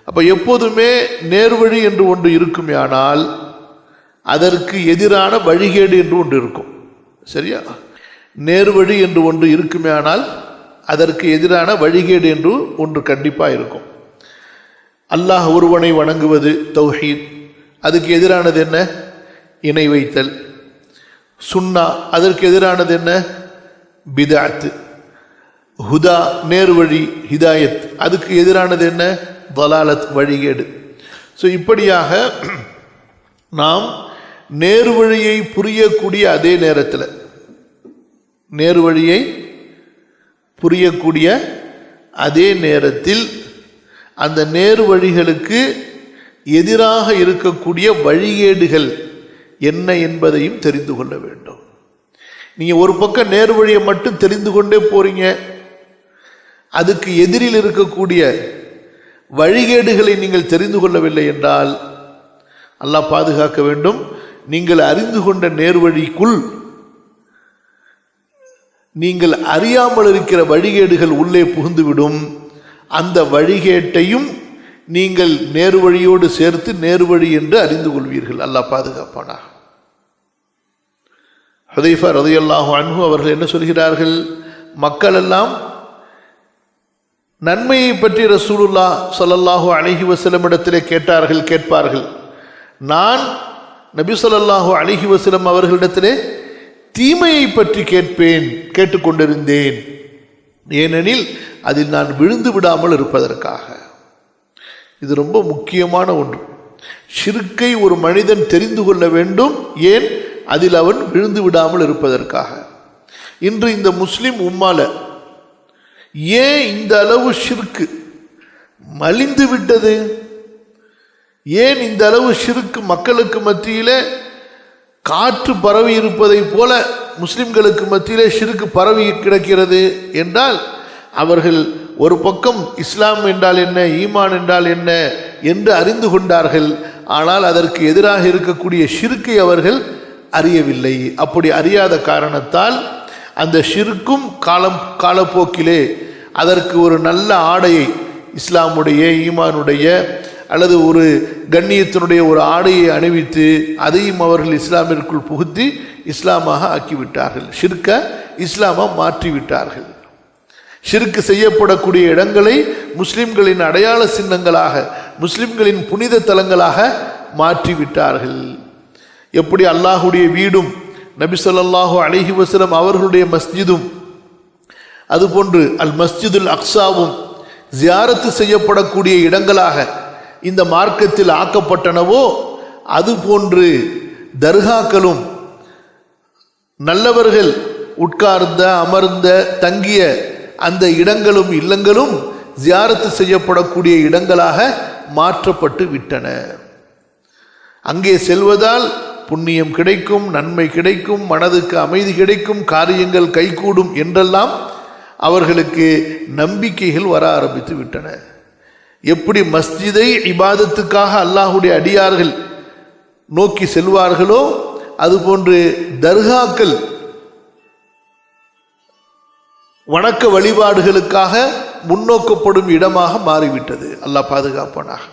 அப்போ எப்போதுமே நேர்வழி என்று ஒன்று இருக்குமேயானால் அதற்கு எதிரான வழிகேடு என்று ஒன்று இருக்கும். சரியா? நேர்வழி என்று ஒன்று இருக்குமேயானால் அதற்கு எதிரான வழிகேடு என்று ஒன்று கண்டிப்பாக இருக்கும். அல்லாஹ் ஒருவனை வணங்குவது தௌஹீத், அதுக்கு எதிரானது என்ன? இணை வைத்தல். சுன்னா, அதற்கு எதிரானது என்ன? பிதாத். ஹுதா, நேர்வழி, ஹிதாயத், அதுக்கு எதிரானது என்ன? தலாலத், வழிகேடு. ஸோ இப்படியாக நாம் நேர்வழியை புரியக்கூடிய அதே நேரத்தில், நேர்வழியை புரியக்கூடிய அதே நேரத்தில் அந்த நேர்வழிகளுக்கு எதிராக இருக்கக்கூடிய வழிகேடுகள் என்ன என்பதையும் தெரிந்து கொள்ள வேண்டும். நீங்கள் ஒரு பக்கம் நேர்வழியை மட்டும் தெரிந்து கொண்டே போறீங்க, அதுக்கு எதிரில் இருக்கக்கூடிய வழிகேடுகளை நீங்கள் தெரிந்து கொள்ளவில்லை என்றால் அல்லாஹ் பாதுகாக்க வேண்டும். நீங்கள் அறிந்து கொண்ட நேர்வழிக்குள் நீங்கள் அறியாமல் இருக்கிற வழிகேடுகள் உள்ளே புகுந்துவிடும். அந்த வழிகேட்டையும் நீங்கள் நேர்வழியோடு சேர்த்து நேர்வழி என்று அறிந்து கொள்வீர்கள். அல்லாஹ் பாதுகாப்பானாக. ஹுதைஃபா ரலியல்லாஹு அன்ஹு அவர்கள் என்ன சொல்கிறார்கள்? மக்கள் எல்லாம் நன்மையை பற்றி ரசூலுல்லாஹ் ஸல்லல்லாஹு அலைஹி வஸல்லம் இடத்திலே கேட்பார்கள். நான் நபி ஸல்லல்லாஹு அலைஹி வஸல்லம் அவர்களிடத்திலே தீமையை பற்றி கேட்டுக்கொண்டிருந்தேன். ஏனெனில் அதில் நான் விழுந்து விடாமல் இருப்பதற்காக. இது ரொம்ப முக்கியமான ஒன்று. ஷிர்க்கை ஒரு மனிதன் தெரிந்து கொள்ள வேண்டும். ஏன்? அதில் அவன் விழுந்து விடாமல் இருப்பதற்காக. இன்று இந்த முஸ்லிம் உம்மால ஏன் இந்த அளவு ஷிர்க்கு மலிந்து விட்டது? ஏன் இந்த அளவு ஷிர்க்கு மக்களுக்கு மத்தியிலே காற்று பரவி இருப்பதை போல முஸ்லிம்களுக்கு மத்தியிலே ஷிர்க்கு பரவி கிடக்கிறது என்றால், அவர்கள் ஒரு பக்கம் இஸ்லாம் என்றால் என்ன, ஈமான் என்றால் என்ன என்று அறிந்து கொண்டார்கள். ஆனால் அதற்கு எதிராக இருக்கக்கூடிய ஷிர்க்கை அவர்கள் அறியவில்லை. அப்படி அறியாத காரணத்தால் அந்த ஷிர்க்கும் காலப்போக்கிலே அதற்கு ஒரு நல்ல ஆடையை, இஸ்லாமுடைய, ஈமானுடைய அல்லது ஒரு கண்ணியத்தினுடைய ஒரு ஆடையை அணிவித்து அதையும் அவர்கள் இஸ்லாமிற்குள் புகுத்தி இஸ்லாமாக ஆக்கிவிட்டார்கள். ஷிர்க இஸ்லாமாக மாற்றிவிட்டார்கள். ஷிர்க் செய்யப்படக்கூடிய இடங்களை முஸ்லிம்களின் அடையாள சின்னங்களாக, முஸ்லிம்களின் புனித தலங்களாக மாற்றிவிட்டார்கள். எப்படி அல்லாஹுடைய வீடும் நபி ஸல்லல்லாஹு அலைஹி வஸல்லம் அவர்களுடைய மஸ்ஜிதும், அதுபோன்று அல் மஸ்ஜிதுல் அக்ஸாவும் ஜியாரத்து செய்யப்படக்கூடிய இடங்களாக இந்த மார்க்கத்தில் ஆக்கப்பட்டனவோ, அதுபோன்று தர்காக்களும் நல்லவர்கள் உட்கார்ந்த, அமர்ந்த, தங்கிய அந்த இடங்களும் இல்லங்களும் ஜியாரத்து செய்யப்படக்கூடிய இடங்களாக மாற்றப்பட்டு விட்டன. அங்கே செல்வதால் புண்ணியம் கிடைக்கும், நன்மை கிடைக்கும், மனதுக்கு அமைதி கிடைக்கும், காரியங்கள் கைகூடும் என்றெல்லாம் அவர்களுக்கு நம்பிக்கைகள் வர ஆரம்பித்து விட்டன. எப்படி மஸ்ஜிதை இபாதத்துக்காக அல்லாஹுடைய அடியார்கள் நோக்கி செல்வார்களோ, அதுபோன்று தர்காக்கள் வணக்க வழிபாடுகளுக்காக முன்னோக்கப்படும் இடமாக மாறிவிட்டது. அல்லாஹ் பாதுகாப்பானாக.